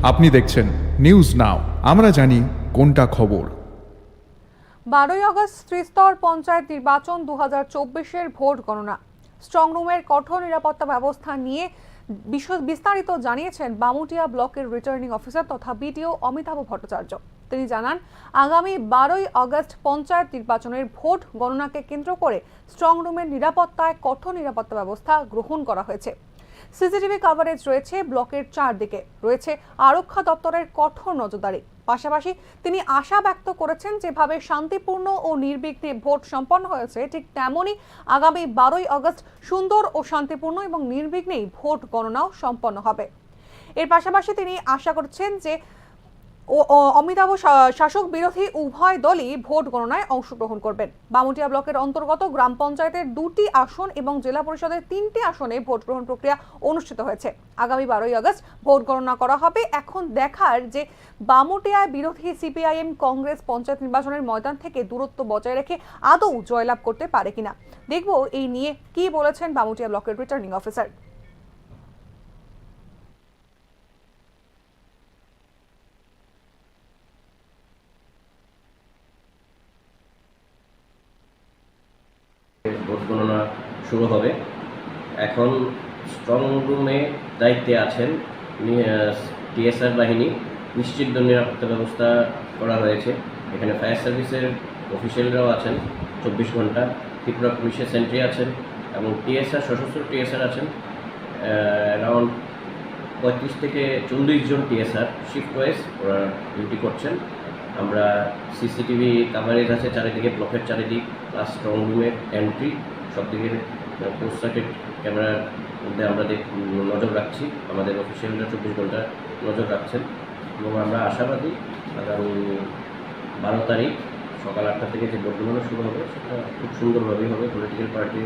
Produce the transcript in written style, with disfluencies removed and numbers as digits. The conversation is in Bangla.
আপনি দেখছেন নিউজ নাও, আমরা জানি কোনটা খবর। 12ই আগস্ট ত্রিস্তর পঞ্চায়েত নির্বাচন 2024-এর ভোট গণনা। স্ট্রংরুমের কঠোর নিরাপত্তা ব্যবস্থা নিয়ে বিস্তারিত জানিয়েছেন বামুটিয়া ব্লকের রিটার্নিং অফিসার তথা বিডিও অমিতাভ ভট্টাচার্য। তিনি জানান, আগামী 12ই আগস্ট পঞ্চায়েত নির্বাচনের ভোট গণনাকে কেন্দ্র করে স্ট্রংরুমের নিরাপত্তায় কঠোর নিরাপত্তা ব্যবস্থা গ্রহণ করা হয়েছে। সিসিটিভি কভারেজ রয়েছে ব্লকের চারদিকে, রয়েছে আরক্ষা দপ্তরের কঠোর নজরদারি। পাশাপাশি তিনি আশা ব্যক্ত করেছেন, যেভাবে শান্তিপূর্ণ ও নির্বিঘ্নে ভোট সম্পন্ন হয়েছে, ঠিক তেমনই আগামী 12ই আগস্ট সুন্দর ও শান্তিপূর্ণ এবং নির্বিঘ্নেই ভোট গণনাও সম্পন্ন হবে। এর পাশাপাশি তিনি আশা করছেন যে অমিতাভ শাসক বিরোধী উভয় দলই ভোট গণনায় অংশগ্রহণ করবেন। বামুটিয়া ব্লকের অন্তর্গত গ্রাম পঞ্চায়েতের 2টি আসন এবং জেলা পরিষদের 3টি আসনে ভোট গ্রহণ প্রক্রিয়া অনুষ্ঠিত হয়েছে। আগামী 12ই আগস্ট ভোট গণনা করা হবে। এখন দেখার যে বামুটিয়ায় বিরোধী সিপিআইএম কংগ্রেস পঞ্চায়েত নির্বাচনের ময়দান থেকে দূরত্ব বজায় রেখে আদৌ জয়লাভ করতে পারে কিনা। দেখব এই নিয়ে কি বলেছেন বামুটিয়া ব্লকের রিটার্নিং অফিসার। ভোট গণনা শুরু হবে। এখন স্ট্রং রুমে দায়িত্বে আছেন টিএসআর বাহিনী। নিশ্চিত নিরাপত্তা ব্যবস্থা করা হয়েছে। এখানে ফায়ার সার্ভিসের অফিসিয়ালরাও আছেন 24 ঘন্টা, ত্রিপুরা পুলিশের সেন্ট্রি আছেন এবং টিএসআর সশস্ত্র টিএসআর আছেন। অ্যারাউন্ড 35 থেকে 40 জন টিএসআর শিফট ওয়াইজ ওরা ডিউটি করছেন। আমরা সিসিটিভি কাভারেজ আছে চারিদিকে, ব্লকের চারিদিক, প্লাস স্ট্রং রুমের এন্ট্রি, সব দিকে পোস্ট সার্কিট ক্যামেরার মধ্যে আমরা নজর রাখছি। আমাদের অফিসিয়ালরা 24 ঘন্টা নজর রাখছেন এবং আমরা আশাবাদী আগামী 12 তারিখ সকাল 8টা থেকে যে ভোট গণনা শুরু হবে সেটা খুব সুন্দরভাবেই হবে। Political party